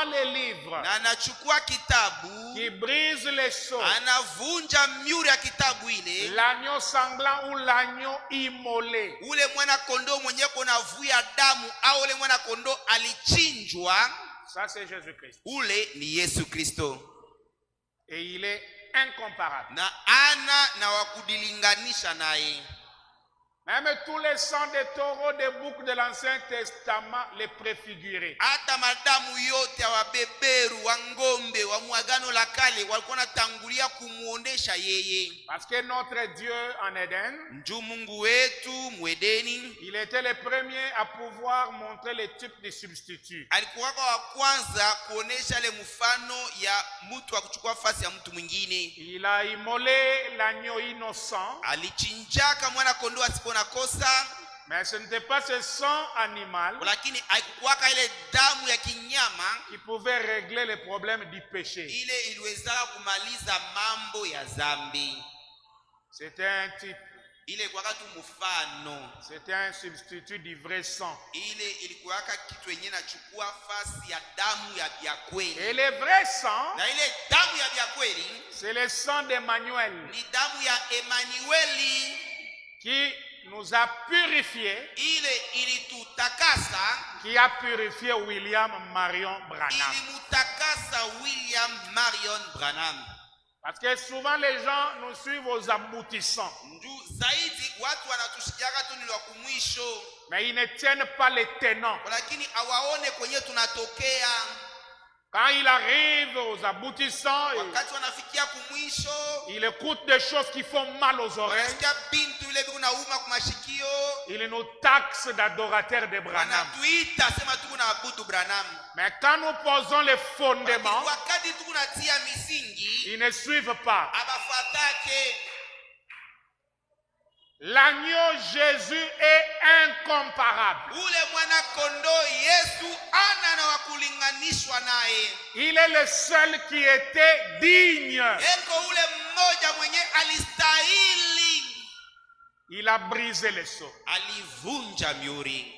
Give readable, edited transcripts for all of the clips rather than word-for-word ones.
prend les livres, na anachukua kitabu, qui brise les sceaux, anavunja miuri ya kitabu ile, l'agneau sanglant ou l'agneau immolé, ule mwana kondoo mwenye kuna vuya damu au ule mwana kondoo alichinjwa, ça c'est Jésus-Christ. ule ni Yesu Kristo. Et il est incomparable. Na ana na wakudilinganisha naye. Même tous les sangs des taureaux des boucs de l'Ancien Testament les préfiguraient. Hata madamu yote wa beberu wa ngombe wa muagano la kale walikuwa natangulia kumuonesha yeye. Parce que notre Dieu en Éden, Nju Mungu wetu mwedeni, il était le premier à pouvoir montrer les types de substituts. alikuwa wa kwanza kuonesha ile mfano ya mtu wa kuchukua nafasi ya mtu mwingine. Il a immolé l'agneau innocent. Alichinjaka mwana kondoo asipo na kosa, mais ce n'était pas ce sang animal lakini haikuwaka ile damu ya kinyama qui pouvait régler les problèmes du péché. ile iliweza kumaliza mambo ya zambi. C'était un type. Ile ilikuwaka tu mfano. C'était un substitut du vrai sang. Ile ilikuwaka kitu yenyewe nachukua fasi ya damu ya vya kweli. Et le vrai sang, Na ile damu ya vya kweli, c'est le sang d'Emmanuel ni damu ya Emanueli qui nous a purifiés, ile ilitutakasa, qui a purifié William Marion Branham. ilimutakasa William Marion Branham. Parce que souvent les gens nous suivent aux aboutissants, Nju zaidi watu wanatushikiaka tu ni wa kumwisho, mais ils ne tiennent pas les tenants. lakini awaone kwenye tunatokea. Quand il arrive aux aboutissants, Wakati wanafikia kumwisho, il écoute des choses qui font mal aux oreilles. wanasikia bintu ile biko uma kumashikio, Il nous taxe d'adorateurs de Branham. wanatuita sema tuko na abudu Branham. Mais quand nous posons les fondements, Wakati tuko natia misingi, ils ne suivent pas. abafuatake. L'agneau Jésus est incomparable. Ule mwana kondoo Yesu ana na wakulinganishwa naye. Il est le seul qui était digne. Eko ule mmoja mwenye alistahili. Il a brisé les sceaux. Alivunja miuri.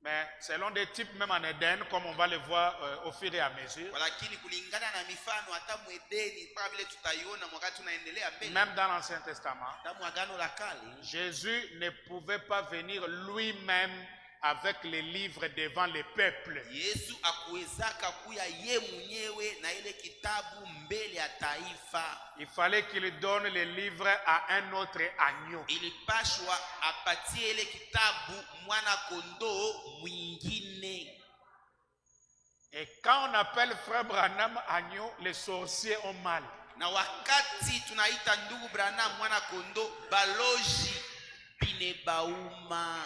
Mais selon des types, même en Éden, comme on va le voir au fur et à mesure, Lakini kulingana na mifano hata mwedeni kwa vile tutaiona wakati tunaendelea mbele. même dans l'Ancien Testament, Damu agano la kale, Jésus ne pouvait pas venir lui-même avec les livres devant les peuples. Yesu akuwezaka kuya ye mwenyewe na ile kitabu mbele ya taifa. Il fallait qu'il donne les livres à un autre agneau. Ilipashwa apatie ile kitabu mwana kondoo mwingine. Et quand on appelle frère Branham agneau, les sorciers ont mal. Na wakati tunaita ndugu Branham mwana kondoo, baloji binebauma.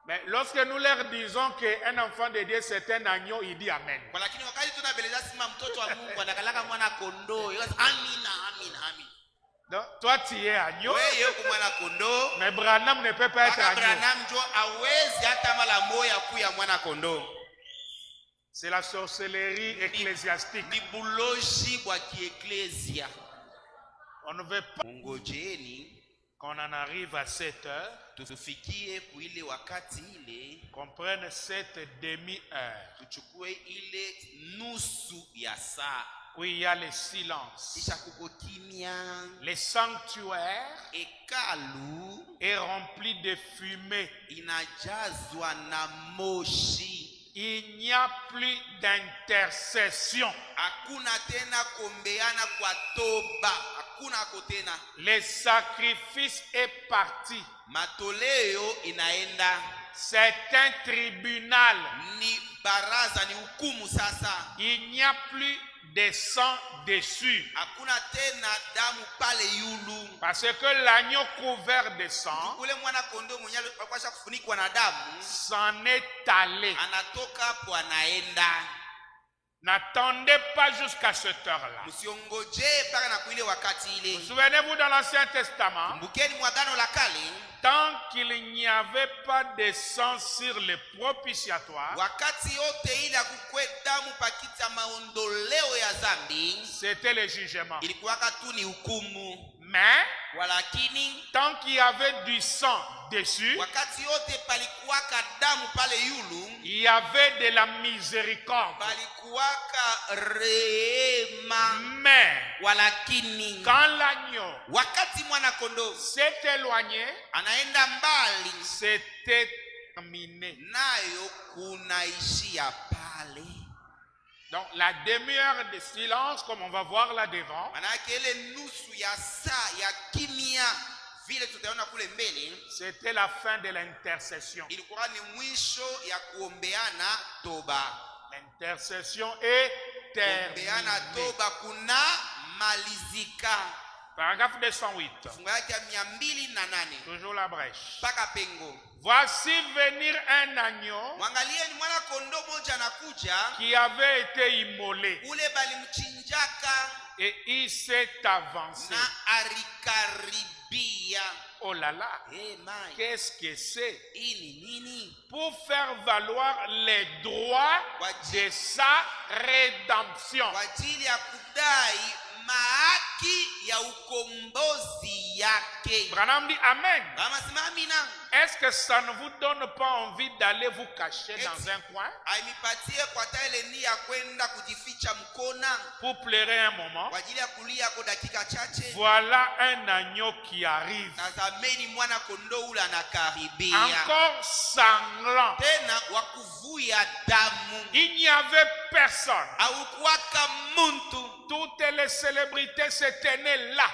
Mais lorsque nous leur disons qu'un enfant de Dieu c'est un agneau, il dit amen. Lakini wakati tunabeleza sima mtoto wa Mungu anakalaka mwana kondoo, amina amina amina. Donc toi tu es agneau, Wewe uko mwana kondoo, mais Branham ne peut pas être agneau. Branham ndio hawezi hata mara moja kuya mwana kondoo. C'est la sorcellerie ecclésiastique. Ni buloji bwa kieklesia. On ne veut pas Ngojeni qu'on en arrive à 7 heures, tufikie kuile wakati ile, qu'on prenne cette demi-heure tuchukue ile nusu ya saa, où il y a le silence. kisha kuko kimya. Le sanctuaire Hekalu est rempli de fumée. inajazwa na moshi. Il n'y a plus d'intercession. Hakuna tena kombeana kwa toba, hakuna tena. Le sacrifice est parti. Matoleo inaenda. C'est un tribunal. Ni baraza, ni hukumu sasa. Il n'y a plus de sang dessus. Hakuna tena damu pale yulu. Parce que l'agneau couvert de sang Ule mwana kondoo mwenye alikuwa kufunikwa na damu s'en est allé. anatoka hapo anaenda. N'attendez pas jusqu'à cette heure-là. Msiongoje mpaka na kuile wakati ile. Souvenez-vous dans l'Ancien Testament, Mbukeni mwagano la kale, tant qu'il n'y avait pas de sang sur le propitiatoire, wakati yote ile akukwe damu pakiti ya maondoleo ya zambi, c'était le jugement. ilikuwaka tu ni hukumu. Mais walakini tant qu'il y avait du sang dessus, wakati yote palikuwaka damu pale yulu, il y avait de la miséricorde. palikuwaka rehema. Mais Walakini quand l'agneau wakati mwana kondoo s'est éloigné, anaenda mbali, c'était terminé. nayo kunaishia pale. Donc la demi-heure de silence, comme on va voir là devant, Manake ile nusu ya saa ya kimya vile tutaona kule mbele, c'était la fin de l'intercession. ilikuwa ni mwisho ya kuombeana toba. L'intercession est Kuombeana terminée. toba kuna malizika. Paragraphe 208. Fungu yake ya 208 Toujours la brèche. mpaka pengo. Voici venir un agneau Mwangalieni mwana kondoo moja anakuja, qui avait été immolé ule balimchinjaka et il s'est avancé. na alikaribia. Oh là là, Hey, my. qu'est-ce que c'est? Hii ni nini? Pour faire valoir les droits de sa rédemption. Kwa ajili ya kudai mahaki ya ukombozi yake. Branham dit Amen. Kama sema amina. Est-ce que ça ne vous donne pas envie d'aller vous cacher dans un coin Aimipatie kwa taile ni ya kwenda kujificha mkona pour pleurer un moment? kwa ajili ya kulia kwa dakika chache. Voilà un agneau qui arrive. Tazameni mwana kondoo ule anakaribia. Encore sanglant. Tena wakuvuya damu. Il n'y avait personne. Haukuwaka muntu. Toutes les célébrités se tenaient là.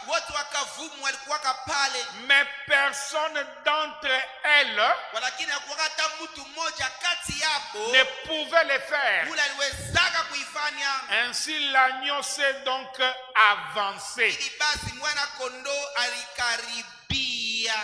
Watu wakavumu walikuwaka pale. Mais personne d'entre elles Walakini hakuwaka hata mtu mmoja kati yapo ne pouvait le faire. ule aliwezaka kuifanya. Ainsi l'agneau s'est donc avancé. Ili basi mwana kondoo alikaribia.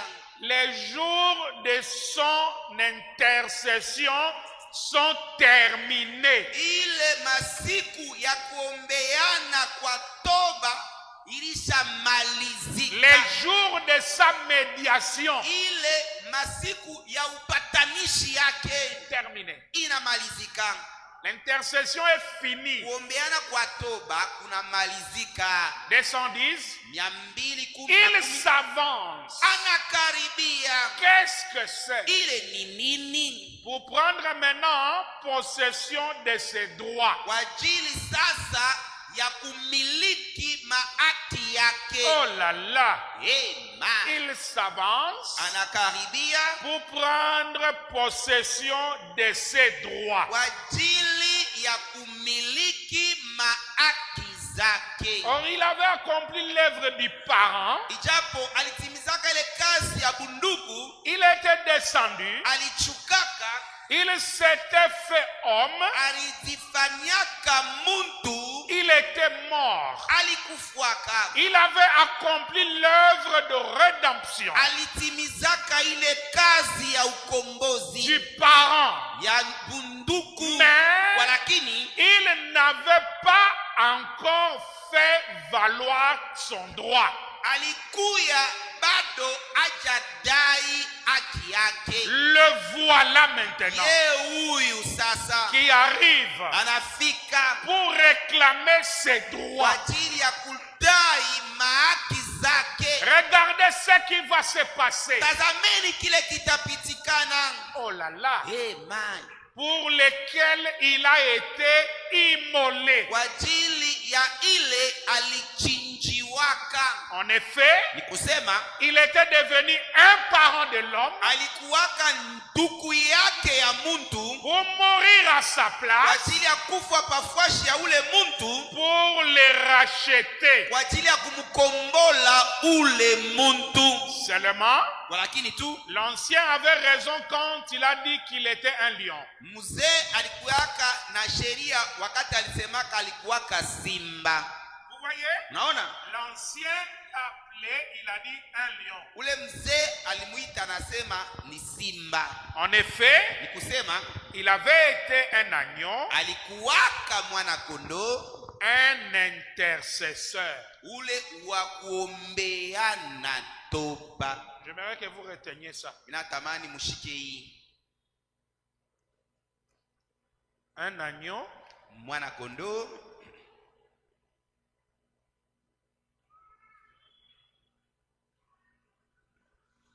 Les jours de son intercession sont terminés. Ile masiku ya kuombeana kwa toba ilishamalizika. Les jours de sa médiation Ile masiku ya upatanishi yake terminés. inamalizika. L'intercession est finie. Kuombeana kwa toba kunamalizika. 210. 210 Il s'avance. anakaribia. Qu'est-ce que c'est? Ile ni nini? Pour prendre maintenant possession de ses droits. Kwa ajili sasa ya kumiliki mahaki yake. Oh là là. Amen. Il s'avance Anakaribia pour prendre possession de ses droits. kwa ajili ya kumiliki mahaki zake. Or, il avait accompli l'œuvre du parent. Ijapo alitimizaka ile kazi ya bunduku, Il était descendu. alichukaka, Il s'était fait homme. alijifanyaka muntu, Il était mort. alikufwaka, Il avait accompli l'œuvre de rédemption alitimizaka ile kazi ya ukombozi du parent. ya bunduku. Mais Walakini il n'avait pas encore fait valoir son droit. alikuya bado hajadai haki yake. Le voilà maintenant Ye huyu sasa qui arrive anafika pour réclamer ses kwa droits. ajili ya kudai mahaki zake. Regardez ce qui va se passer. Tazameni kile kitapitikana. Oh là là. Amen. Pour lesquels il a été immolé. Kwa ajili ya ile alichinjiwaka. En effet, Ni kusema il était devenu un parent de l'homme alikuwaka ndugu yake ya muntu pour mourir à sa kwa place, ajili ya kufa pafashi ya ule muntu, pour les racheter. kwa ajili ya kumkombola ule muntu. Seulement, Walakini tu l'ancien avait raison quand il a dit qu'il était un lion. mzee alikuwaka na sheria wakati alisemaka alikuwaka simba. Vous voyez? Naona L'ancien appelé, il a dit un lion. ule mzee alimuita anasema ni simba. En effet, Ni kusema il avait été un agneau, alikuwaka mwana kondoo, un intercesseur. ule wa kuombeana toba. J'aimerais que vous reteniez ça. Inatamani mushike hii. Un agneau, Mwana kondoo,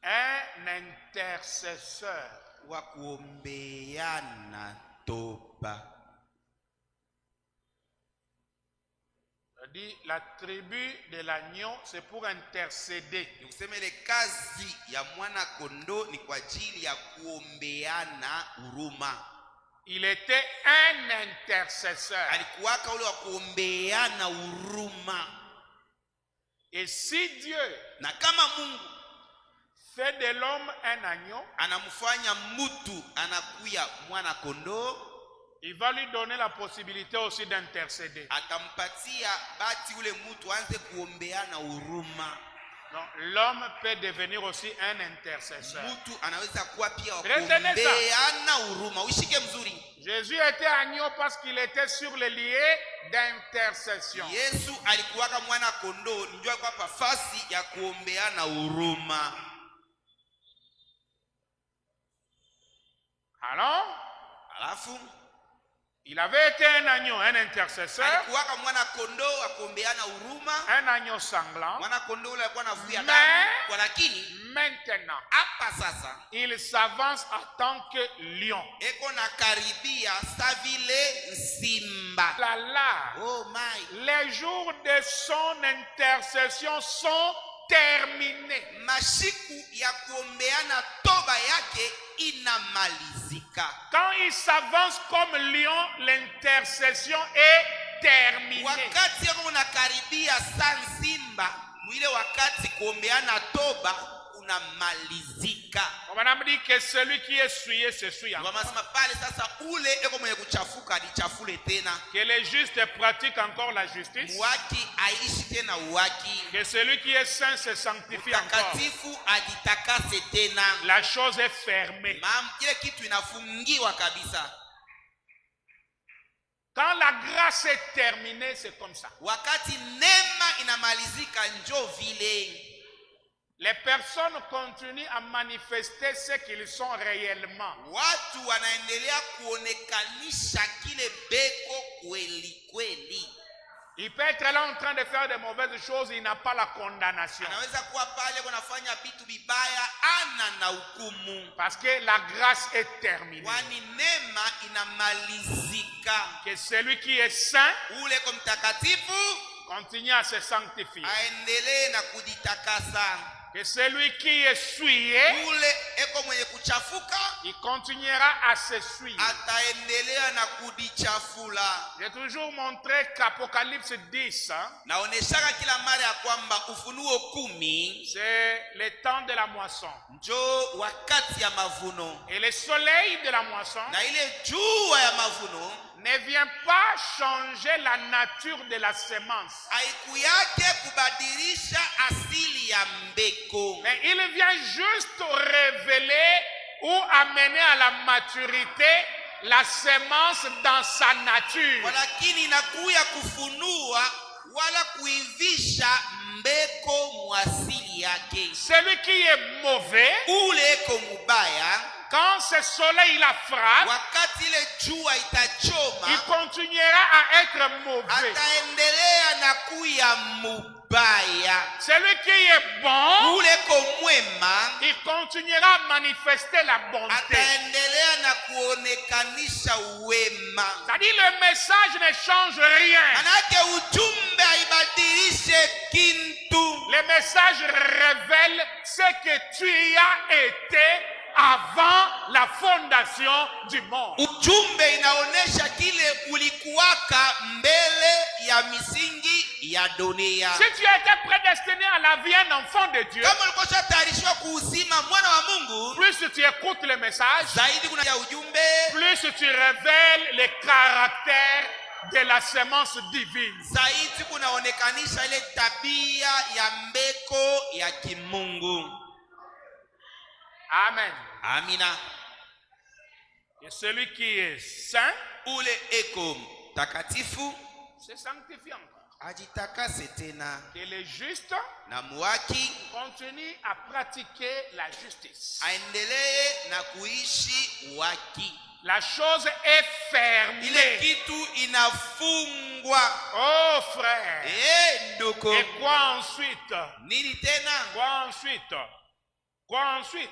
Un intercesseur. wa kuombeana toba. Dit la tribu de l'agneau, c'est pour intercéder. Nikuseme ile kazi ya mwana kondoo ni kwa ajili ya kuombeana huruma. Il était un intercesseur. Alikuwaka ule wa kuombeana huruma. Et si Dieu, na kama Mungu fait de l'homme un agneau, anamfanya mtu anakuya mwana kondoo, il va lui donner la possibilité aussi d'intercéder. Atampatia bati ule mtu anze kuombeana huruma. Donc l'homme peut devenir aussi un intercesseur. Mtu anaweza kuwa pia kuombeana huruma. Ushike mzuri. Jésus était agneau parce qu'il était sur le lieu d'intercession. Yesu alikuwaka mwana kondoo, ndio kwa nafasi ya kuombeana huruma. Alors, alafu il avait été un agneau, un intercesseur. Alikuwaka mwana kondoo wa kuombeana huruma. Un agneau sanglant. Mwana kondoo alikuwa anavuya damu, kwa lakini maintenant, hapa sasa il s'avance en tant que lion. Eko na karibia sa vile simba. Là, oh my. Les jours de son intercession sont terminés. Mashiku ya kuombeana toba yake inamalizika. Quand il s'avance comme lion, l'intercession est terminée. Wakati yako unakaribia san simba, mwile wakati kuombeana toba unamalizika. On m'a dit que celui qui est souillé se souille. Wamasema pale sasa ule eko mwenye kuchafuka alichafule tena. Que les justes pratiquent encore la justice. Uwaki aishi tena uwaki. Que celui qui est saint se sanctifie encore. Utakatifu ajitakase tena. La chose est fermée. Kile kitu inafungiwa kabisa. Quand la grâce est terminée, c'est comme ça. Wakati neema inamalizika njo vile. Les personnes continuent à manifester ce qu'ils sont réellement. Watu wanaendelea kuonekanisha kile beko kweli kweli. Il peut être là en train de faire de mauvaises choses, il n'a pas la condamnation. Anaweza kuwa pale kunafanya vitu vibaya, ana na hukumu. Parce que la grâce est terminée. Kwani neema inamalizika. Que celui qui est saint, ule ko mtakatifu, continue à se sanctifier. Aendelee na kujitakasa. Que celui qui est souillé, ule eko mwenye kuchafuka, il continuera à se souiller. Ataendelea na kujichafula. J'ai toujours montré qu'Apocalypse 10, naoneshaka kila mara ya kwamba Ufunuo 10, c'est le temps de la moisson. Njo wakati ya mavuno. Et le soleil de la moisson, na ile jua ya mavuno, ne vient pas changer la nature de la semence. Haikuyake kubadilisha asili ya mbeko. Mais il vient juste révéler ou amener à la maturité la semence dans sa nature. Lakini inakuya kufunua wala kuivisha mbeko mwasili yake. Celui qui est mauvais, ule eko mubaya, quand ce soleil la frappe, wakati ile jua itachoma, il continuera à être mauvais. Ataendelea na kuya mubaya. Celui qui est bon, ule ko mwema, il continuera à manifester la bonté. Ataendelea na kuonekanisha wema. C'est-à-dire le message ne change rien. Manake ujumbe haibadilishe kintu. Le message révèle ce que tu as été avant la fondation du monde. Ujumbe inaonesha kile ulikuwaka mbele ya misingi ya dunia. Si tu as été prédestiné à la vie, un enfant de Dieu, kama ulikosa tayarishiwa kuuzima mwana wa Mungu, plus tu écoutes le message, zaidi kuna ya ujumbe, plus tu révèles le caractère de la semence divine. Zaidi kunaonekanisha ile tabia ya mbeko ya kimungu. Amen. Amina. Et celui qui est saint, ule eko takatifu, se sanctifie encore. Ajitakase tena. Et le juste na muwaki continue à pratiquer la justice. Aendelee na kuishi waki. La chose est fermée. Ile kitu inafungwa. Oh frère. Ndugu. Et quoi ensuite? Nini tena? Quoi ensuite? Quoi ensuite?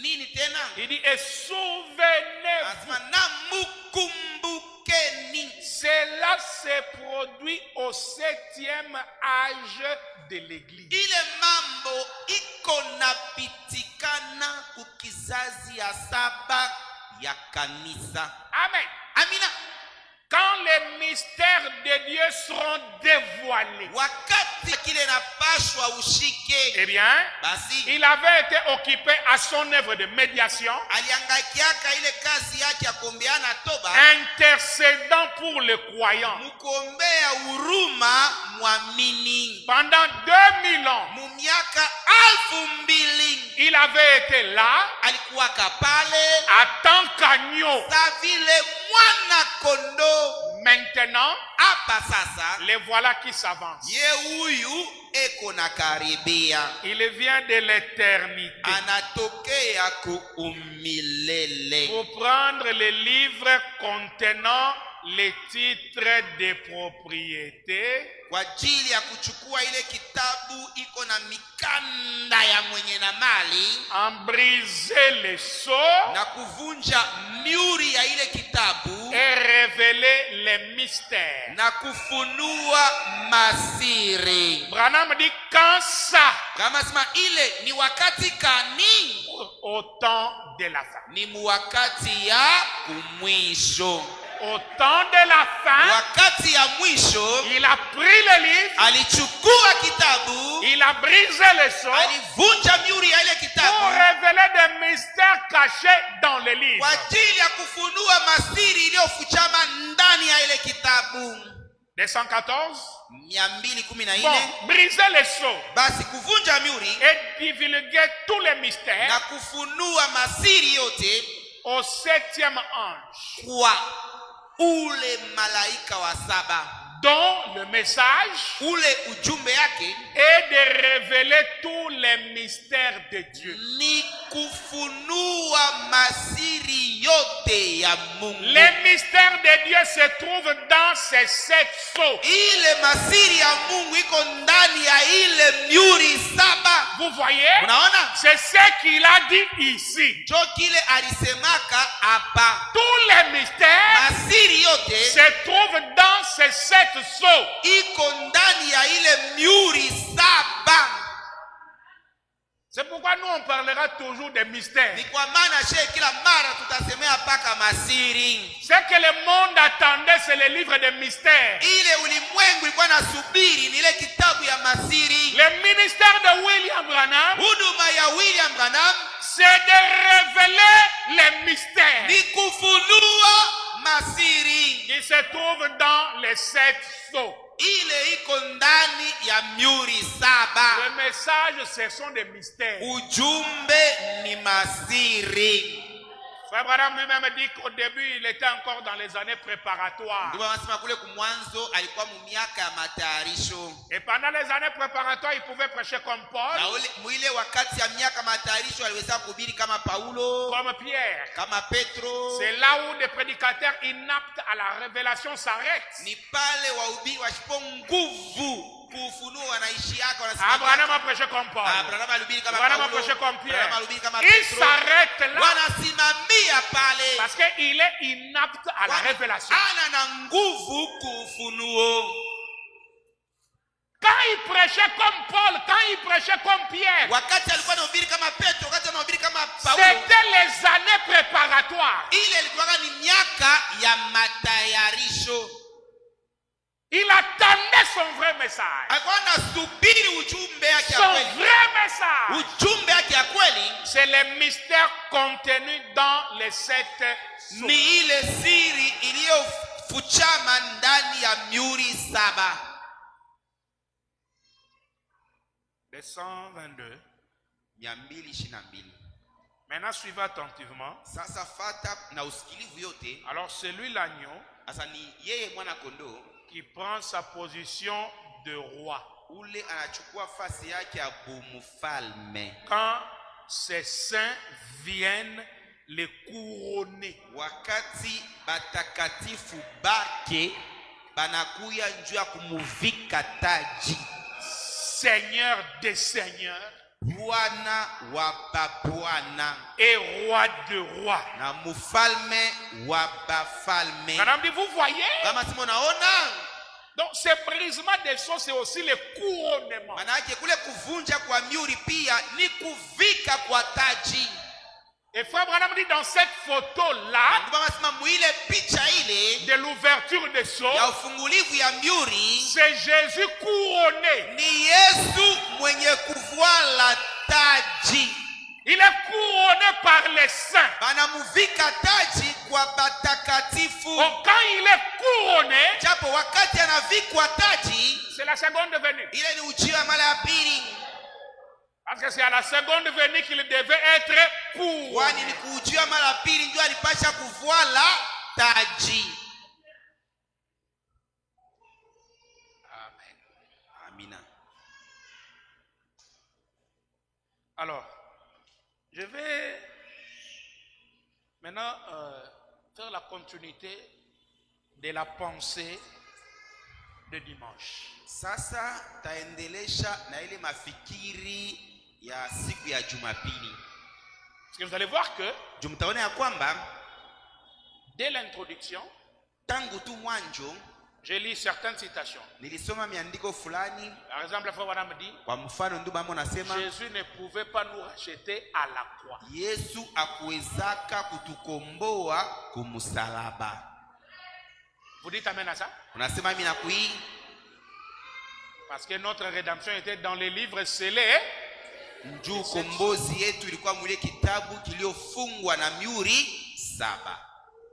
Nini tena? Il dit, et souvenez-vous. Asema na mukumbukeni. Cela s'est produit au 7e âge de l'église. Ile mambo iko napitikana kukizazi ya 7 ya kanisa. Amen. Amina. Quand les mystères de Dieu seront dévoilés, Wakati kile napashwa ushike. eh bien, Basi il avait été occupé à son œuvre de médiation, aliangaikiaka ile kazi yake ya kuombeana toba, intercédant pour les croyants. mkuombea huruma mwamini. Pendant 2000 ans, Mumiaka 2000 il avait été là, alikuwa kapale à tant qu'agneau. sa vile mwana kondo. Maintenant, Hapa sasa les voilà qui s'avancent. ye huyu eko na karibia, Il vient de l'éternité anatokea kuumilele pour prendre les livres contenant les titres de propriété kwa ajili ya kuchukua ile kitabu iko na mikanda ya mwenye na mali, en briser les sceaux na kuvunja miuri ya ile kitabu et révéler les mystères. na kufunua masiri. Branham dit quand ça? Kama sema ile ni wakati kani? Au temps de la fin. Ni wakati ya kumwisho. Au temps de la fin, Wakati ya mwisho il a pris le livre, alichukua kitabu, il a brisé les sceaux alivunja miuri ya ile pour kitabu révéler des mystères cachés dans le livre. kwa ajili ya kufunua masiri iliyofichama ndani ya ile kitabu. 214. 214. Bon, briser les sceaux Basi kuvunja miuri et divulguer tous les mystères na kufunua masiri yote au 7e ange, kwa ule malaika wa 7, dont le message ule ujumbe yake est de révéler tous les mystères de Dieu. ni kufunua masiri yote ya Mungu. Les mystères de Dieu se trouvent dans ces 7 sceaux. Ile masiri ya Mungu iko ndani ya ile miuri 7. Vous voyez? Unaona? C'est ce qu'il a dit ici. Jo kile alisemaka hapa. Tous les mystères Masiri yote se trouvent dans ces 7 sceaux. iko ndani ya ile miuri 7. C'est pourquoi nous on parlera toujours des mystères. Ni kwa maana kila mara tutasemea paka masiri. Ce que le monde attendait, c'est le livre des mystères. Ile ulimwengu ilikuwa nasubiri ni ile kitabu ya masiri. Le ministère de William Branham, Huduma ya William Branham c'est de révéler les mystères ni kufunua masiri. qui se trouvent dans les 7 sceaux. Ile iko ndani ya miuri 7. Le message, ce sont des mystères. Ujumbe ni masiri. Frère Branham lui-même dit qu'au début, il était encore dans les années préparatoires. Ndio wanasema kule kumwanzo alikuwa mumiaka ya matayarisho. Et pendant les années préparatoires, il pouvait prêcher comme Paul, Na ile wakati ya miaka matayarisho aliweza kuhubiri kama Paulo, comme Pierre. kama Petro. C'est là où des prédicateurs inaptes à la révélation s'arrêtent. Ni pale wahubiri washipo nguvu kufunua wanaishi yako wanasema. Branham a prêché comme Paul. Branham alihubiri kama Branham a Paulo. prêché comme Pierre. Branham alihubiri kama Il Petro. s'arrête là Wanasimamia pale. parce qu'il est inapte à la révélation. Ana na nguvu kufunuo. Quand il prêchait comme Paul, quand il prêchait comme Pierre, Wakati alikuwa anahubiri kama Petro, wakati anahubiri kama Paulo. c'était les années préparatoires. Ile ilikuwa ni miaka ya matayarisho. Il attendait son vrai message. Alikuwa anasubiri ujumbe yake ya Son kweli. vrai message, Ujumbe yake ya kweli c'est les mystères contenus dans les 7 sceaux. ni ile siri iliyofuchama ndani ya miuri 7. 222. 222. Maintenant, suivez attentivement. Sasa fata na usikilivu yote. Alors, c'est lui l'agneau Sasa ni yeye mwana kondoo qui prend sa position de roi. ule anachukua fasi yake ya mfalme. Quand ces saints viennent les couronner. Wakati batakatifu bake banakuya njuu ya kumuvika taji. Seigneur des seigneurs, Bwana wa babwana et roi de rois. na mfalme wa bafalme. Madame dit, vous voyez? Kama si munaona, Donc, ce brisement des choses, c'est aussi le couronnement. manake kule kuvunja kwa miuri pia ni kuvika kwa taji. Et frère Branham dit, dans cette photo-là, Ndio masema muile picha ile de l'ouverture des choses, ya ufungulivu ya miuri, c'est Jésus couronné. ni Yesu mwenye kuvala taji. Il est couronné par les saints. Banamuvika taji kwa batakatifu. Donc, quand il est couronné, Japo wakati anavikwa taji, c'est la seconde venue. ile ni ujio wa mara ya pili. Parce que c'est à la seconde venue qu'il devait être couronné. Kwani ni kuujio wa mara ya pili ndio alipasha kuvala taji. Amen. Amina. Alors, je vais maintenant faire la continuité de la pensée de dimanche. Sasa taendelesha na ile mafikiri ya siku ya Jumapili. Parce que vous allez voir que Mtaona ya kwamba dès l'introduction, tangu tu mwanzo j'ai lu certaines citations. nilisoma miandiko fulani. Par exemple, la fois on me dit, Kwa mfano ndugu mamo nasema Jésus ne pouvait pas nous racheter à la croix. Yesu akuwezaka kutukomboa kumsalaba. Vous dites amen à ça? Unasema mimi nakui? Parce que notre rédemption était dans les livres scellés. Njoo kombozi yetu ilikuwa mwile kitabu kiliofungwa na miuri 7.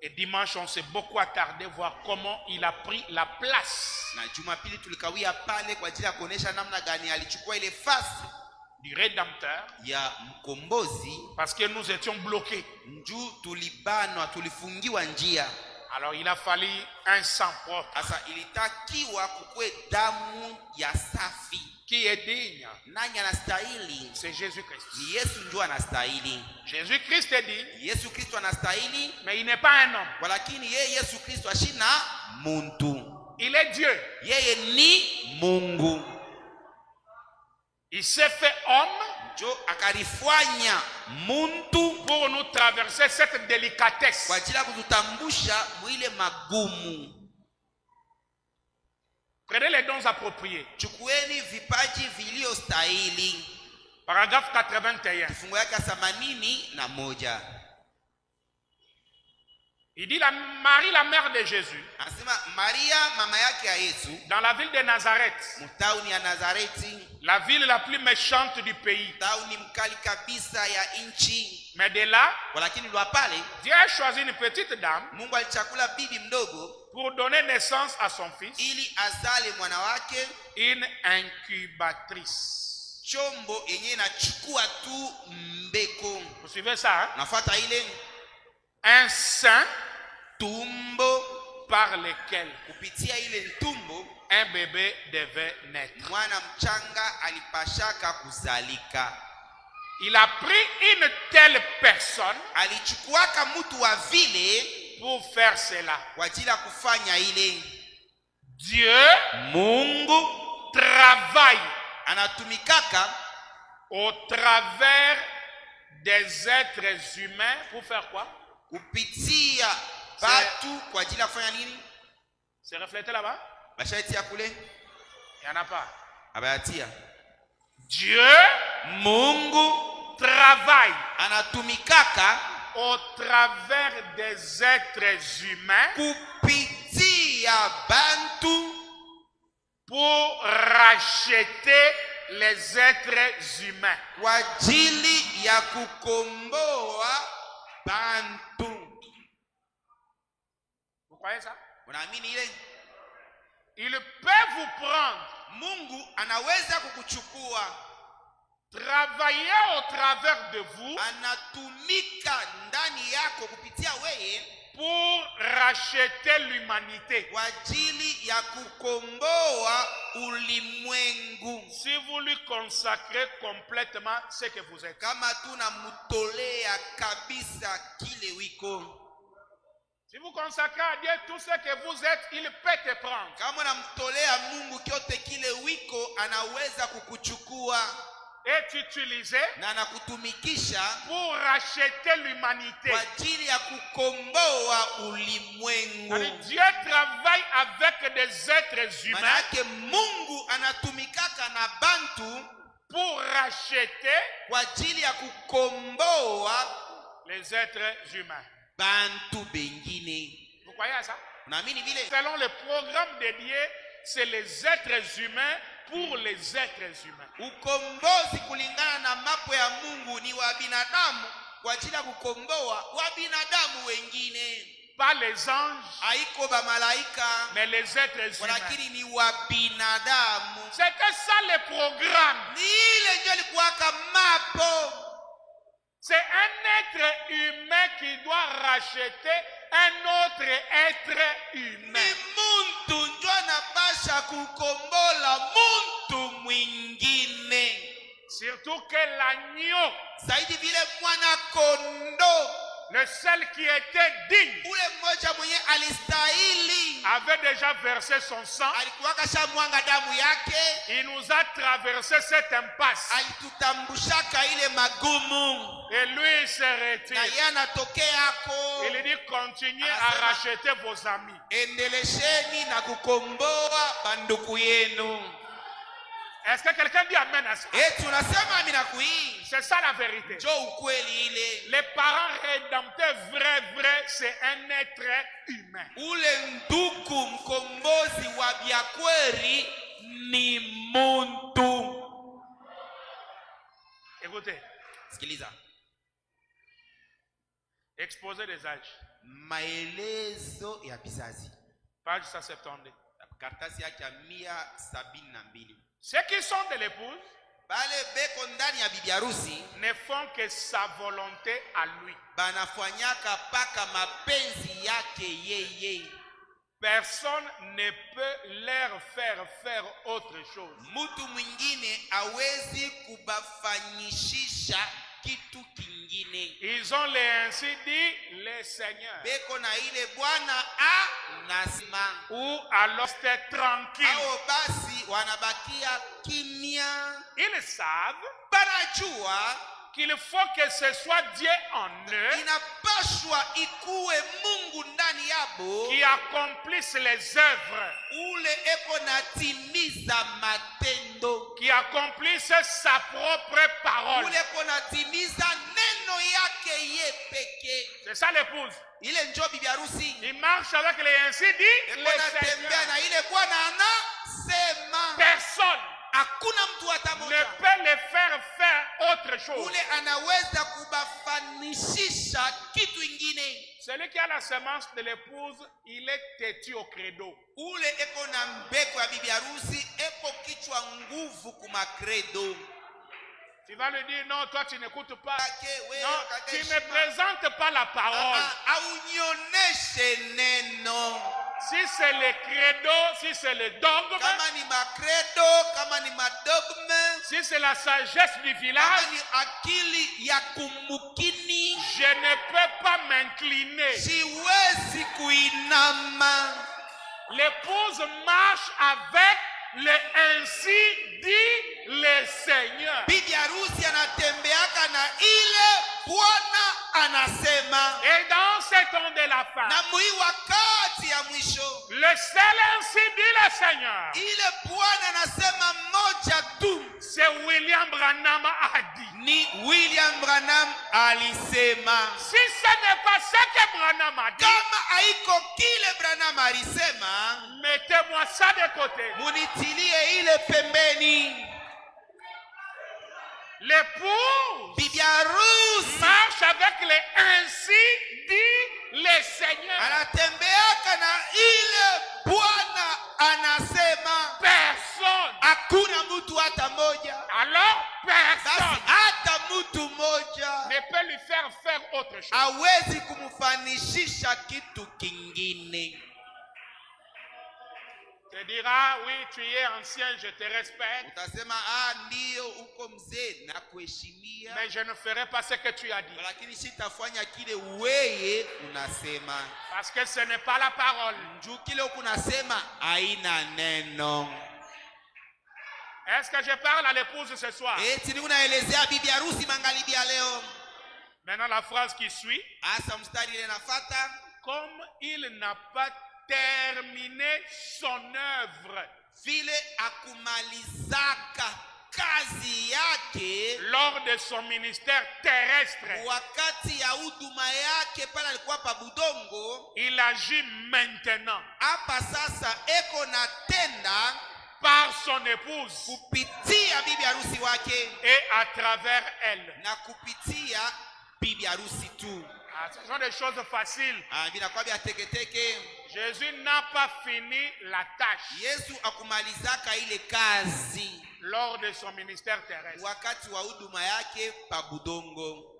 Et dimanche, on s'est beaucoup attardé voir comment il a pris la place Na Jumapili tulikawia pale kwa ajili ya kuonesha namna gani alichukua ile fasi du Rédempteur. ya mkombozi. Parce que nous étions bloqués. Njoo tulibanwa, tulifungiwa njia. Alors il a fallu un sang propre. Sasa ilitakiwa kukue damu ya safi. Qui est digne? Nani anastahili? C'est Jésus-Christ. Ni Yesu njoo anastahili. Jésus-Christ est digne, Yesu Kristo anastahili, mais il n'est pas un homme. walakini yeye Yesu Kristo ashina muntu. Il est Dieu. Yeye ni Mungu. Il s'est fait homme Njoo akarifanya muntu pour nous traverser cette délicatesse. kwa ajili ya kututambusha mwile magumu. Prenez les dons appropriés. Chukueni vipaji viliostahili. Paragraphe 81. Kifungu yake 81. Il dit Marie, la mère de Jésus, Anasema Maria mama yake ya Yesu, dans la ville de Nazareth, mtauni ya Nazareti, la ville la plus méchante du pays. tauni mkali kabisa ya inchi. Mais de là, Walakini lwa pale Dieu a choisi une petite dame Mungu alichakula bibi mdogo pour donner naissance à son fils, ili azale mwana wake, une incubatrice. chombo yenye inachukua tu mbeko. Vous suivez ça, hein? Nafuata ile Un sein tumbo, par lequel kupitia ile ntumbo un bébé devait naître. mwana mchanga alipashaka kuzalika. Il a pris une telle personne Alichukuaka mtu wa vile pour faire cela. kwa ajili ya kufanya ile. Dieu Mungu travaille anatumikaka au travers des êtres humains pour faire quoi? kupitia batu kwa ajili ya kufanya nini? C'est reflété là-bas? Bashaitia kule? Il n'y en a pas. Abayatia. Dieu Mungu travaille anatumikaka au travers des êtres humains kupitia bantu pour racheter les êtres humains. kwa ajili ya kukomboa bantu. Vous croyez ça? Unaamini ile? Il peut vous prendre, Mungu anaweza kukuchukua, travailler au travers de vous anatumika ndani yako kupitia weye pour racheter l'humanité. kwa ajili ya kukomboa ulimwengu. Si vous lui consacrez complètement ce que vous êtes. Kama tunamtolea kabisa kile wiko. Si vous consacrez à Dieu tout ce que vous êtes, il peut te prendre. Kama unamtolea Mungu kyote kile wiko, anaweza kukuchukua. est utilisé na anakutumikisha pour racheter l'humanité. kwa ajili ya kukomboa ulimwengu. Dieu travaille avec des êtres humains. Manake Mungu anatumikaka na bantu pour racheter kwa ajili ya kukomboa les êtres humains. Bantu bengine. Vous croyez à ça? Naamini vile. Selon le programme de Dieu, c'est les êtres humains pour les êtres humains. Ukombozi kulingana na mapo ya Mungu ni wa binadamu kwa ajili ya kukomboa wa binadamu wengine. Pas les anges, haiko ba malaika, mais les êtres humains. lakini ni wa binadamu. C'est que ça le programme. Ni ile ndio ilikuwa mapo. C'est un être humain qui doit racheter un autre être humain. Ni muntu ndio anapasha kukombola muntu mwingine. Surtout que l'agneau, zaidi vile mwana kondo, le seul qui était digne, ule mmoja mwenye alistahili, avait déjà versé son sang. alikuwa kasha mwanga damu yake. Il nous a traversé cette impasse. Alitutambushaka ile magumu. Et lui il se retire. Na yeye anatokeako. Il dit continuez à racheter vos amis. Endelesheni na kukomboa banduku yenu. Est-ce que quelqu'un dit amen à ça? Tunasema amina kui. C'est ça la vérité. Jo ukweli ile. Les parents rédempteurs vrai, c'est un être humain. Ule nduku mkombozi wa byakweri ni muntu. Écoutez. Sikiliza. Exposé des âges. Maelezo ya bizazi. Page 172. Karatasi yake ya 172. Ceux qui sont de l'épouse bale beko ndani ya bibi harusi ne font que sa volonté à lui. Banafanyaka paka mapenzi yake yeye. Personne ne peut leur faire autre chose. Mutu mwingine hawezi kubafanyishisha kitu kingine. Ils ont ainsi dit le Seigneur. Beko na ile Bwana anasema. Ou alors c'est tranquille. Ao basi wanabakia kimya. Ils savent banajua qu'il faut que ce soit Dieu en eux inapashwa ikuwe Mungu ndani yabo qui accomplisse les œuvres, ule eko natimiza matendo, qui accomplisse sa propre parole. ule eko natimiza neno yake ye peke. C'est ça l'épouse. Ile njo bibi harusi. Il marche avec les ainsi dit le Seigneur. Na ile Bwana anasema. Personne hakuna mtu hata ne moja peut le faire autre chose. ule anaweza kubafanishisha kitu ingine. Celui qui a la semence de l'épouse, il est têtu au credo. Ule eko na mbeko ya bibi harusi eko kichwa nguvu kuma credo. Tu vas lui dire non, toi tu n'écoutes pas. Non, tu ne présentes pas la parole. Aunioneshe neno. Si c'est le credo, si c'est le dogme, kama ni makredo, kama ni madogme, si c'est la sagesse du village, kama ni akili ya kumukini, je ne peux pas m'incliner. Siwezi kuinama. L'épouse marche avec le ainsi dit le Seigneur. Bibi harusi anatembeaka na ile Bwana anasema. Et dans ce temps de la fin, na mwi wakati ya mwisho, le seul ainsi dit le Seigneur, ile Bwana anasema moja tu. C'est William Branham a dit. Ni William Branham alisema. Si ce n'est pas ce que Branham a dit, kama haiko kile Branham alisema, mettez-moi ça de côté. Munitilie ile pembeni. L'épouse bibi harusi marche avec les ainsi dit le Seigneur. Anatembeaka na ile Bwana anasema. Personne. Hakuna mtu hata moja. Alors personne hata mtu moja ne peut lui faire autre chose. Hawezi kumfanishisha kitu kingine. Tu diras, oui, tu es ancien, je te respecte. Utasema ndio uko mzee na kuheshimia. Mais je ne ferai pas ce que tu as dit. Lakini sitafanya kile wewe unasema. Parce que ce n'est pas la parole. Njoo kile unasema haina neno. Est-ce que je parle à l'épouse ce soir? eti ni unaelezea bibi harusi magharibi ya leo. Maintenant la phrase qui suit. Asa mstari ile nafata, Comme il n'a pas terminé son œuvre vile akumalizaka kazi yake lors de son ministère terrestre, wakati ya huduma yake pale alikuwa pa budongo, il agit maintenant hapa sasa eko na tenda par son épouse kupitia bibi harusi wake et à travers elle. na kupitia bibi harusi tu. Ce sont des choses faciles. Vinakuwa vya teketeke. Jésus n'a pas fini la tâche Yesu akumalizaka ile kazi lors de son ministère terrestre. wakati wa huduma yake pa budongo.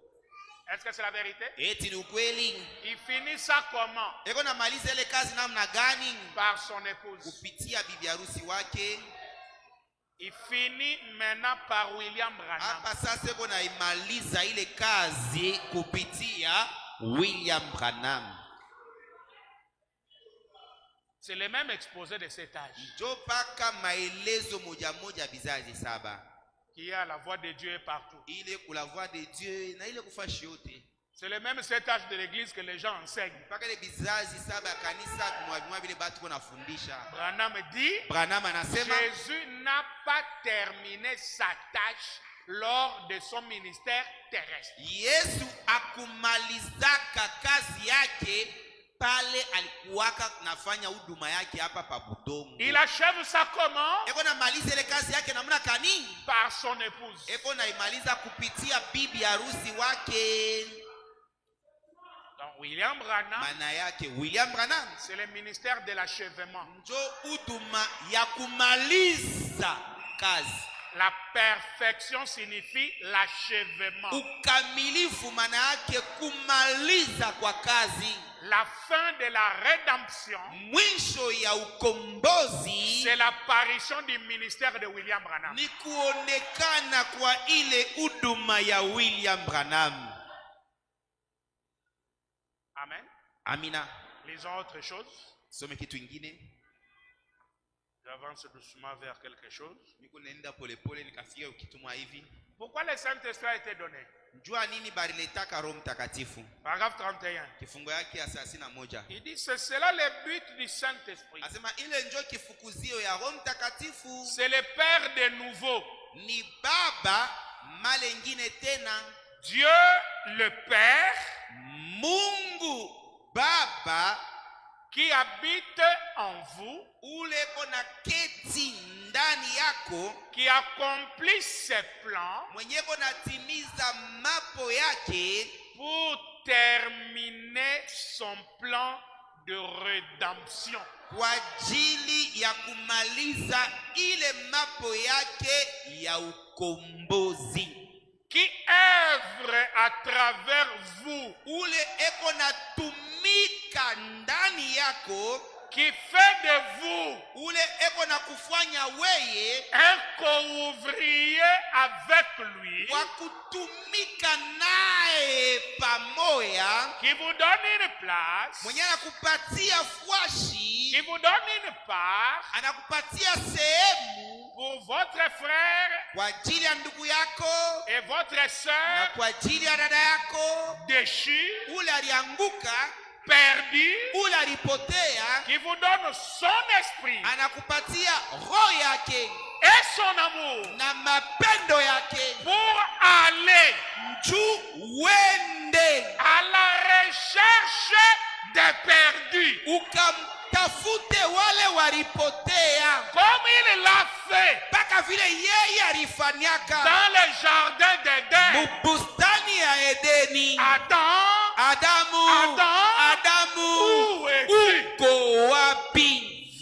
Est-ce que c'est la vérité? Eti ni ukweli. Il finit ça comment? Eko na maliza ile kazi namna gani? Par son épouse. Kupitia bibi harusi wake. Il finit maintenant par William Branham. Hapa sasa eko na imaliza ile kazi kupitia William Branham. C'est le même exposé de cet âge. Njo paka maelezo moja moja vizazi saba. Qui est à la voix de Dieu est partout. Ile kula voix de Dieu na ile kufashi yote. C'est le même cet âge de l'église que les gens enseignent. Paka ile vizazi saba kanisa kumwavimwa vile batu wanafundisha. Branham dit, Branham anasema Jésus n'a pas terminé sa tâche lors de son ministère terrestre. Yesu akumalizaka kazi yake pale alikuwaka nafanya huduma yake hapa pa budongo. Il achève ça comment? Eko na maliza ile kazi yake namna kani? Par son épouse. Eko na imaliza kupitia bibi harusi wake. Donc William Branham, Maana yake William Branham c'est le ministère de l'achèvement. njo huduma ya kumaliza kazi. La perfection signifie l'achèvement. Ukamilifu maana yake kumaliza kwa kazi. La fin de la rédemption, Mwisho ya ukombozi c'est l'apparition du ministère de William Branham. ni kuonekana kwa ile huduma ya William Branham. Amen. Amina. Lisons autre chose. Some kitu ingine. J'avance doucement vers quelque chose. Niko naenda pole pole nikafika kitumwa hivi. Pourquoi le Saint-Esprit a été donné? Njua nini bariletaka Roho Mtakatifu? Paragraphe 31. Kifungo yake ya 31. Il dit c'est cela le but du Saint-Esprit. Asema ile njoo kifukuzio ya Roho Mtakatifu. C'est le Père de nouveau. Ni baba male ingine tena. Dieu le Père Mungu Baba qui habite en vous, ule kona keti ndani yako, qui accomplit ses plans mwenye kona timiza mapo yake pour terminer son plan de rédemption. kwa ajili ya kumaliza ile mapo yake ya ukombozi, Qui œuvre à travers vous, ule eko na tumika ndani yako, qui fait de vous ule eko na kufanya weye un co-ouvrier avec lui, kwa kutumika naye pamoja, qui vous donne une place, mwenye anakupatia fwashi, qui vous donne une part anakupatia sehemu pour votre frère kwa ajili ya ndugu yako et votre na soeur kwa ajili ya dada yako déchus, ule alianguka, perdus, ule alipotea, qui vous donne son esprit anakupatia roho yake et son amour na mapendo yake pour aller juu wende à la recherche des perdus, ukamtafute wale walipotea, comme il l'a fait mpaka vile yeye alifanyaka dans le jardin d'Éden. mubustani ya Edeni. Adamu, Où es-tu? uko wapi?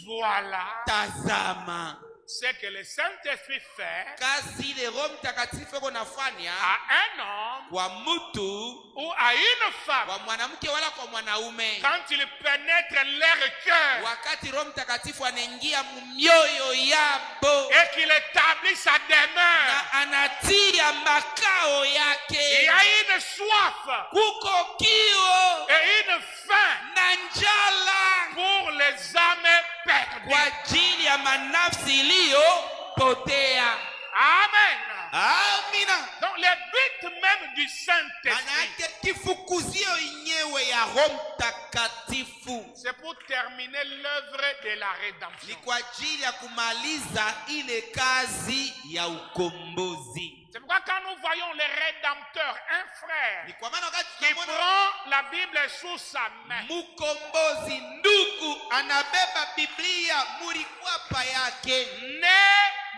Voilà Tazama ce que le Saint-Esprit fait kazi ile Roho Mtakatifu eko nafanya à un homme kwa mtu, ou à une femme kwa mwanamke wala kwa mwanaume, quand il pénètre leur cœur wakati Roho Mtakatifu anaingia mioyo yabo et qu'il établit sa demeure. na anatia makao Il y yake, a une soif kuko kio et une faim na njala pour les âmes kwa perdues. ajili ya manafsi iliyo waliopotea. Amen. Amina. Donc le but même du Saint-Esprit, Manake kifukuzio yenyewe ya Roho Mtakatifu c'est pour terminer l'œuvre de la ni rédemption. kwa ajili ya kumaliza ile kazi ya ukombozi. C'est pourquoi quand nous voyons le Rédempteur, un Ni frère kwa maana wakati qui tunamwona prend la Bible sous sa main, mkombozi, ndugu anabeba Biblia mulikwapa yake, né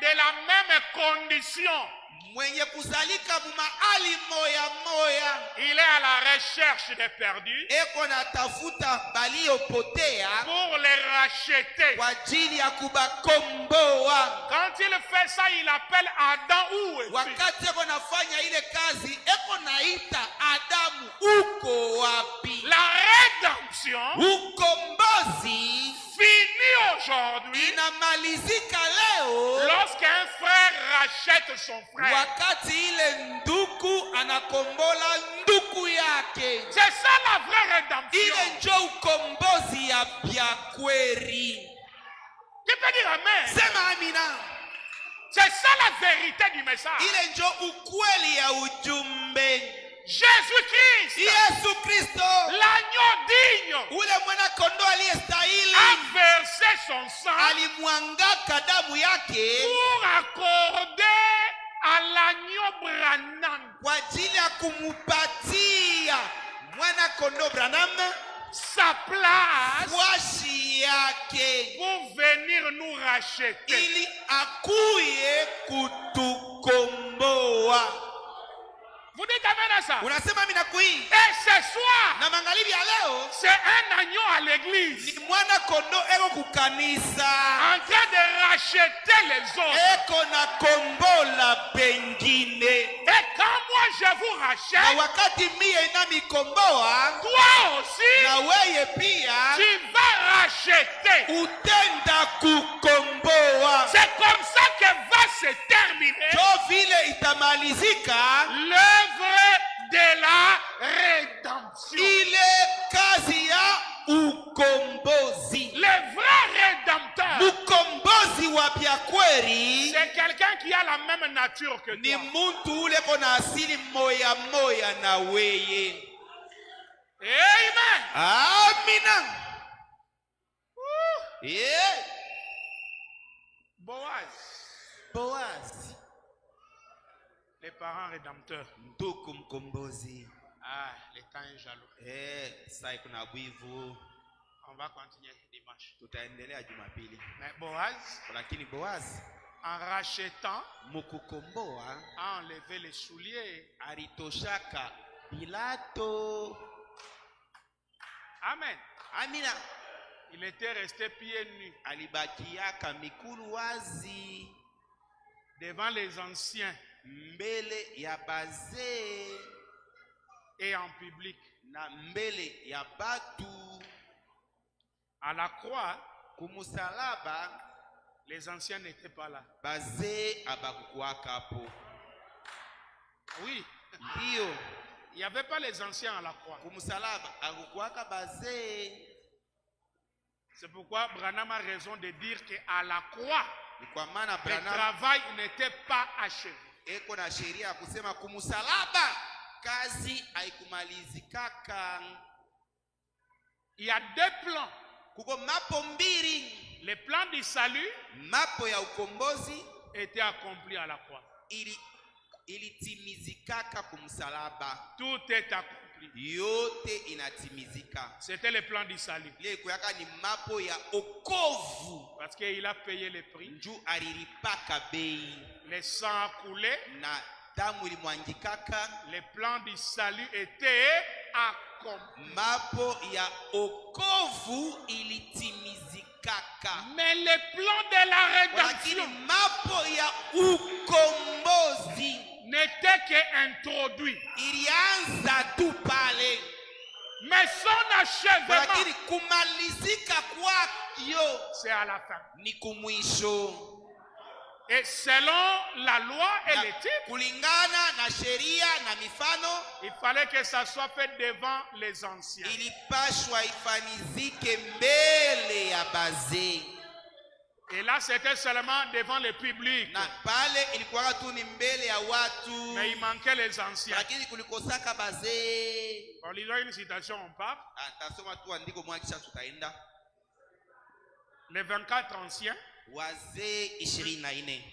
de la même condition, mwenye kuzalika mahali moya moya, il est à la recherche des perdus eko natafuta baliopotea pour les racheter. kwa ajili ya kubakomboa. Quand il fait ça, il appelle Adam, où es-tu? Wakati eko nafanya ile kazi, eko naita Adamu, uko wapi? La rédemption Ukombozi finit aujourd'hui inamalizika leo lorsqu'un frère rachète son frère. wakati ile ndugu anakombola ndugu yake. C'est ça la vraie rédemption. Ile njo ukombozi ya kweli. Tu peux dire amen. Sema amina. C'est ça la vérité du message. Ile njo ukweli ya ujumbe. Jésus-Christ, Yesu Kristo, l'agneau digne, ule mwana kondoo aliyestahili, a versé son sang alimwangaka damu yake pour accorder à l'agneau Branham kwa ajili ya kumupatia mwana kondoo Branham sa place washi yake pour venir nous racheter. ili akuye kutukomboa. Vous dites amen à ça? Unasema mimi nakuii. Et ce soir, Na magharibi ya leo c'est un agneau à l'église ni mwana kondoo eko kukanisa, en train de racheter les autres. eko na kombola pengine. Et quand moi je vous Na rachète, wakati mie inamikomboa, toi aussi, na weye pia tu vas racheter. utenda kukomboa. C'est comme ça que va se terminer Jo vile itamalizika l'œuvre de la rédemption. ile kazi ya ukombozi. Le vrai rédempteur, Ukombozi wa bya kweli c'est quelqu'un qui a la même nature que ni toi. muntu ule kona asili moya moya na weye. Amen. Amina. Yeah. Boaz, Boaz, les parents rédempteurs. ndugu mkombozi. Ah, le temps est jaloux. Sasa kuna wivu. On va continuer dimanche. Tutaendelea Jumapili. Mais Boaz, Lakini Boaz en rachetant, mukukomboa a enlevé les souliers. alitoshaka Pilato. Amen. Amina. Il était resté pieds nus Alibakiaka mikulu wazi devant les anciens mbele ya bazee et en public. na mbele ya batu. À la croix, Kumusalaba les anciens n'étaient pas là. bazee abakukuwaka hapo. Oui, Ndio, il n'y avait pas les anciens à la croix. kumusalaba akukuwaka bazee. C'est pourquoi Branham a raison de dire qu'à la croix, Ni kwa maana le Branham travail n'était pas achevé. eko na sheria ya kusema kumusalaba kazi haikumalizikaka. Il y a deux plans. Kuko mapo mbili. Le plan du salut Mapo ya ukombozi était accompli à la croix. ilitimizikaka kumsalaba. Tout est accompli. Yote inatimizika. C'était le plan du salut. Ile kuyaka ni mapo ya okovu. Parce qu'il a payé le prix. Nju alilipaka bei. Le sang a coulé. Na damu ilimwangikaka. Le plan du salut était accompli. Mapo ya okovu ilitimizikaka. Mais le plan de la Lakini rédemption mapo ya ukombozi n'était qu'introduit. ilianza tu pale. Mais son achèvement, Lakini kumalizika kwayo c'est à la fin. ni kumwisho. Et selon la loi et Na l'éthique, kulingana na sheria na mifano, il fallait que ça soit fait devant les anciens. ilipashwa ifanizike mbele ya bazee. Et là, c'était seulement devant le public. Na pale ilikuwa tu ni mbele ya watu. Mais il manquait les anciens. Lakini kulikosaka bazee. En lisant une citation, on part. Tasoma tu andiko moja kisha tutaenda. Les 24 anciens. Wazee 24.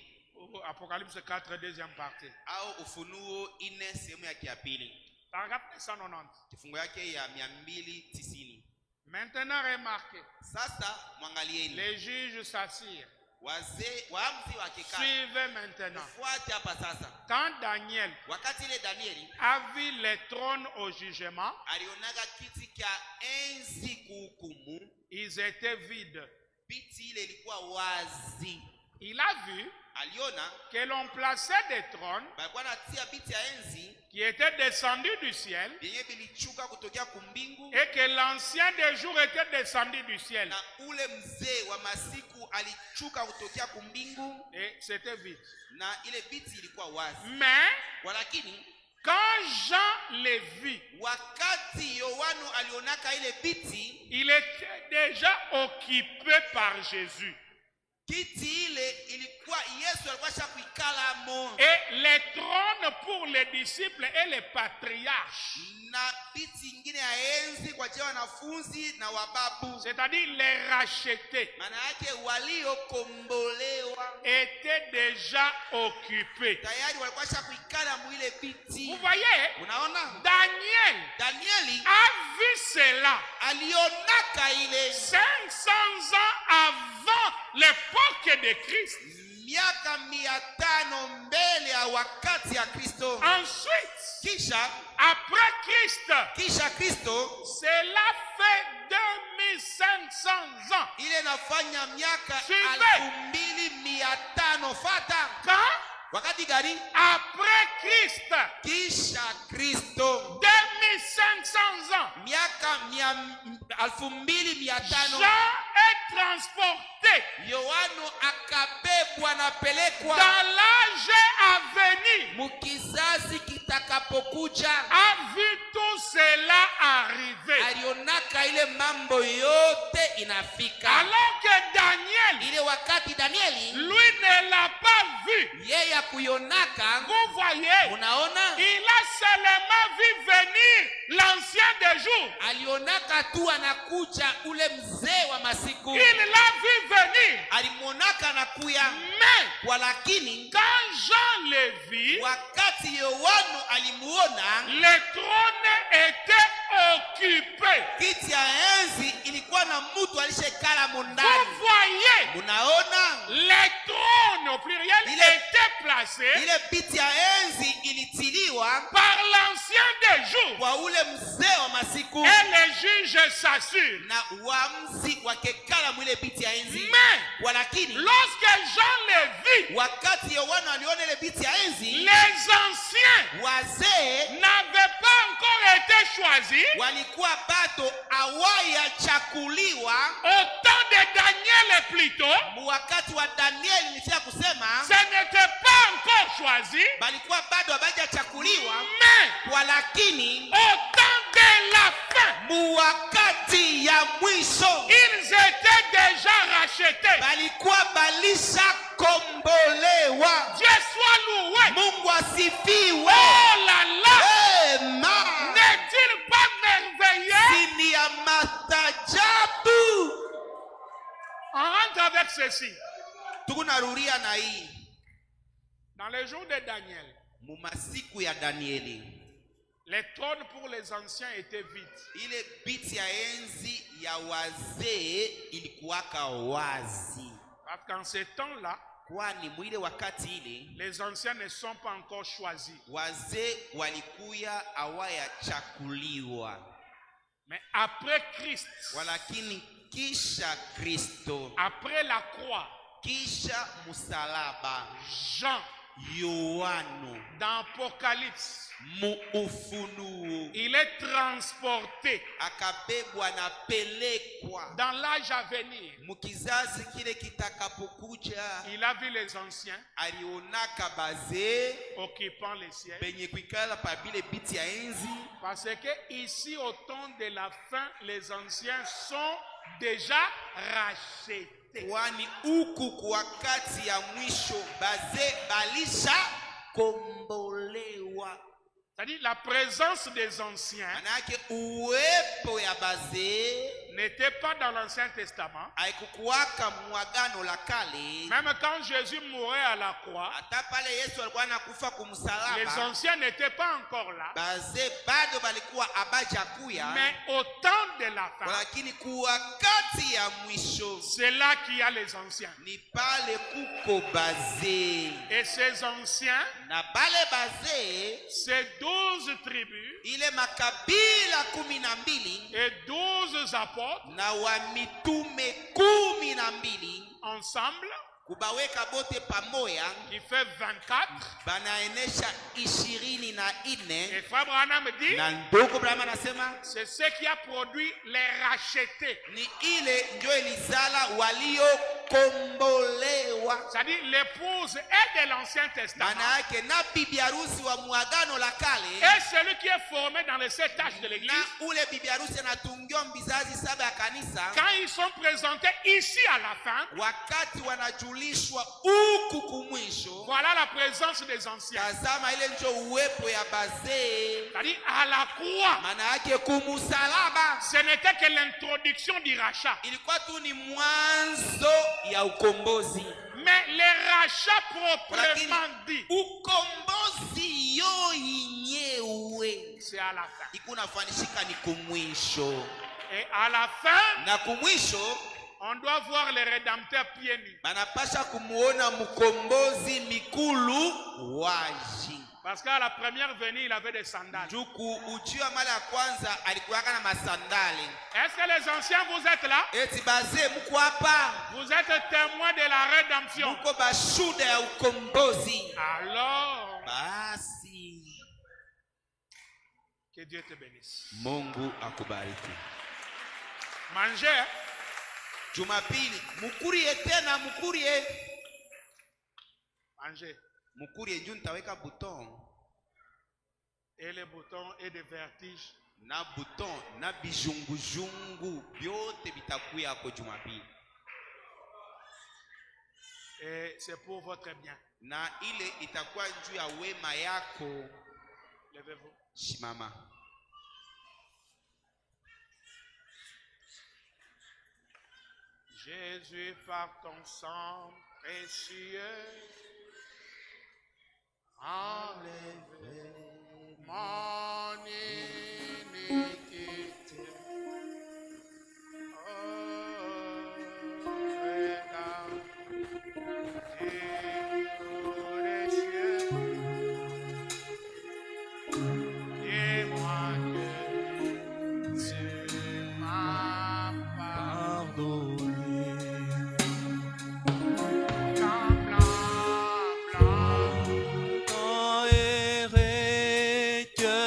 Apocalypse 4, deuxième partie. Au Ufunuo 4 sehemu yake ya pili. Paragraphe 190. Kifungo yake ya 290. Maintenant remarquez. Sasa mwangalieni. Les juges s'assirent. Wazee waamuzi wakikaa. Suivez maintenant. Fuate hapa sasa. Quand Daniel wakati ile Danieli a vu les trônes au jugement, alionaga kiti kya enzi kuhukumu, ils étaient vides. Biti ile ilikuwa wazi. Il a vu aliona que l'on plaçait des trônes balikuwa natia biti ya enzi qui étaient descendus du ciel yenye bilichuka kutokea kumbingu, et que l'ancien des jours était descendu du ciel. na ule mzee wa masiku alichuka kutokea kumbingu, Et c'était vide. na ile biti ilikuwa wazi. Mais Walakini quand Jean les vit, wakati Yohana alionaka ile biti, il était déjà occupé par Jésus. kiti ile ilikuwa Yesu alikuwa shakuikala mo, Et les trônes pour les disciples et les patriarches, na biti ingine ya enzi kwa ajili ya wanafunzi na wababu, c'est-à-dire les rachetés, maana yake waliokombolewa étaient déjà occupés. tayari walikuwa shakuikala mu ile biti. Vous voyez, Unaona, Danieli a vu cela alionaka ile 500 ans avant l'époque de Christ. miaka 500 mbele ya wakati ya Kristo. Ensuite, Kisha après Christ, Kristo cela fait 2500 ans. ile nafanya miaka Suivez. 2500. Fata Quand wakati gani? après Christ, Kisha Kristo 2500 ans, miaka 2500 Jean est transporté Yohana akabebwa na pelekwa dans l'âge à venir, mukizazi kitakapokuja. a vu tout cela arriver. Alionaka ile mambo yote inafika. Alors que Daniel, Ile wakati Danieli lui ne l'a pas vu. yeye akuionaka, Vous voyez, unaona, il a seulement vu venir l'ancien des jours. alionaka tu anakuja ule mzee wa masiku, Il l'a vu venir. alimonaka anakuya. Mais Walakini quand Jean le vit, wakati Yohana alimuona, le trône était occupé. kiti ya enzi ilikuwa na mtu alishekala Vous mundani. voyez, Unaona, les trônes au pluriel Il étaient placés ile biti ya enzi ilitiliwa par l'ancien des jours. kwa ule mzee wa masiku, Et les juges s'assurent. na uamuzi wakekala mwile biti ya enzi. Mais Walakini lorsque Jean le vit, wakati Yohana aliona ile biti ya enzi, les anciens wazee n'avaient pas encore été choisis. walikuwa bado hawayachakuliwa. Au temps de Daniel plutôt, Wakati wa Danieli nilifia kusema ce n'était pas encore choisi. balikuwa bado hawajachakuliwa. Mais Walakini au temps de la fin, wakati ya mwisho ils étaient déjà rachetés. balikuwa balisha kombolewa. Dieu soit loué. Mungu asifiwe. Oh là là! Amen. N'est-il pas merveilleux? Sini ya matajabu. On rentre avec ceci. Tukunarudia na hii Dans les jours de Daniel, mu masiku ya Danieli, les trônes pour les anciens étaient vides. ile biti ya enzi ya wazee ilikuwaka wazi, Parce qu'en ce temps-là, kwani mwile wakati ile les anciens ne sont pas encore choisis. wazee walikuya hawayachakuliwa. Mais après Christ, Walakini kisha Kristo, après la croix, kisha musalaba, Jean, Yohana dans Apocalypse, mu Ufunuo il est transporté akabebwa na pelekwa dans l'âge à venir. mukizazi kile kitakapokuja. Il a vu les anciens Alionaka bazee occupant les sièges. benye kuikala pa bile biti ya enzi, Parce que ici, au temps de la fin, les anciens sont déjà rachetés. vérité. Kwani huku kwa wakati ya mwisho baze balisha kombolewa. C'est-à-dire la présence des anciens Manake uwepo ya baze n'était pas dans l'Ancien Testament. haikukuwaka mwagano la kale. Même quand Jésus mourait à la croix, Hata pale Yesu alikuwa anakufa les kumsalaba, anciens n'étaient pas encore là. baze bado balikuwa abaja kuya. Mais au temps de la fin, Lakini kuwakati ya mwisho c'est là qu'il y a les anciens. ni pale kuko baze. Et ces anciens, Na bale baze ces 12 tribus ile makabila 12 et 12 apôtres na wa mitume 12 ensemble, kubaweka bote pamoja qui fait 24. banaenesha 24. Et Frère Branham dit, Na ndugu Branham anasema c'est ce qui a produit les rachetés. ni ile ndio ilizala waliokombolewa. C'est-à-dire l'épouse est de l'Ancien Testament. Maana yake na bibi harusi wa mwagano la kale Et celui qui est formé dans les 7 tâches de l'église, na ule bibi harusi anatungiwa mbizazi 7 ya kanisa. quand ils sont présentés ici à la fin, Wakati wanajulishwa huku kumwisho, voilà la présence des anciens. tazama ile ndio uwepo ya bazee. C'est-à-dire à la croix, Maana yake kumusalaba ce n'était que l'introduction du rachat. ilikuwa tu ni mwanzo ya ukombozi. Mais le rachat proprement dit, Ukombozi yo yenyewe c'est à la fin. ikunafanishika ni kumwisho. Et à la fin, Na kumwisho on doit voir les rédempteurs pieds nus. banapasha kumuona mkombozi mikulu waji. Parce qu'à la première venue, il avait des sandales. Juku ujio mara ya kwanza alikuwaka na masandali. Est-ce que les anciens, vous êtes là? Eti bazee mko hapa, Vous êtes témoins de la rédemption. mko bashuda ya ukombozi. Alors, Basi que Dieu te bénisse. Mungu akubariki. Mangez, hein? Jumapili mukurie tena, mukurie Mangez. mukurie juu nitaweka buton Et les boutons et des vertiges. na buton na bijungujungu vyote vitakuya hapo Jumapili, Et c'est pour votre bien. na ile itakuwa juu ya wema yako. Levez-vous. Shimama. Jésus, par ton sang précieux, enlève mon iniquité. Oh, regarde, tous les cieux, dis-moi que tu m'as pardonné. Blanc, blanc, blanc. Quand héritier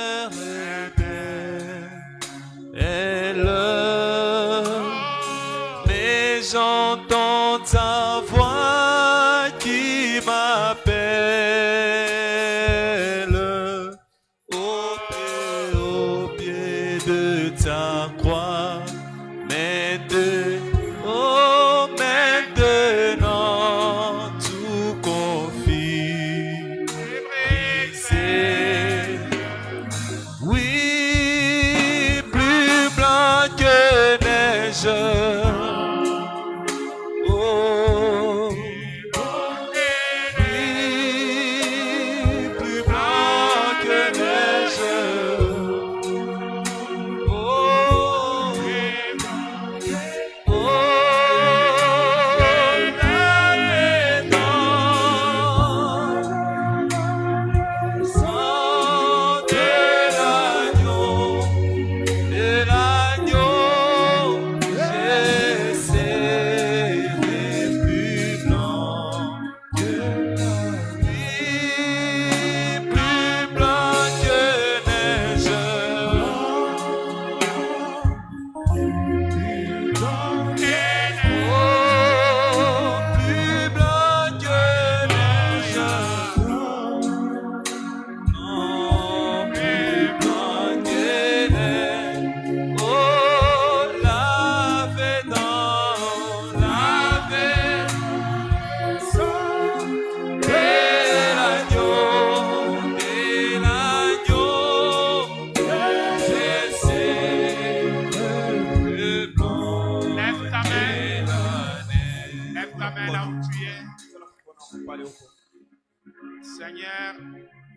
Seigneur,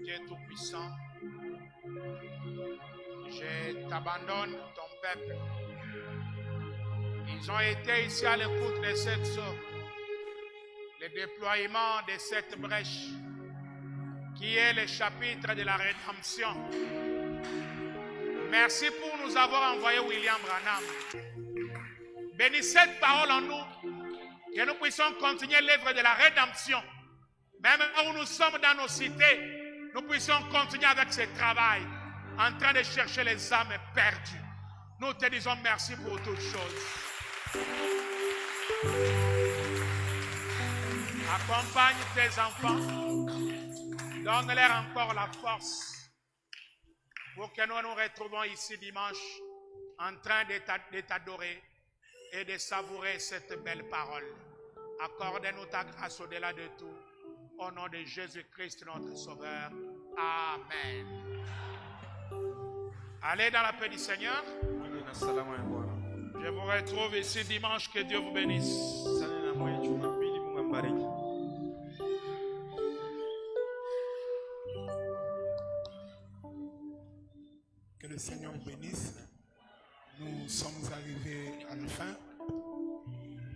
Dieu Tout-Puissant, je t'abandonne ton peuple. Ils ont été ici à l'écoute de cette source, le déploiement de cette brèche, qui est le chapitre de la rédemption. Merci pour nous avoir envoyé William Branham. Bénis cette parole en nous, que nous puissions continuer l'œuvre de la rédemption. Même où nous sommes dans nos cités, nous puissions continuer avec ce travail, en train de chercher les âmes perdues. Nous te disons merci pour toutes choses. Accompagne tes enfants, donne-leur encore la force pour que nous nous retrouvons ici dimanche en train de t'adorer et de savourer cette belle parole. Accorde-nous ta grâce au-delà de tout. Au nom de Jésus-Christ, notre Sauveur. Amen. Allez dans la paix du Seigneur. Je vous retrouve ici dimanche. Que Dieu vous bénisse. Que le Seigneur vous bénisse. Nous sommes arrivés à la fin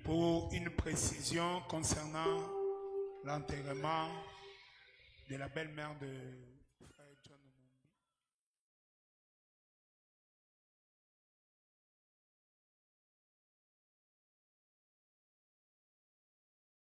pour une précision concernant l'enterrement de la belle-mère de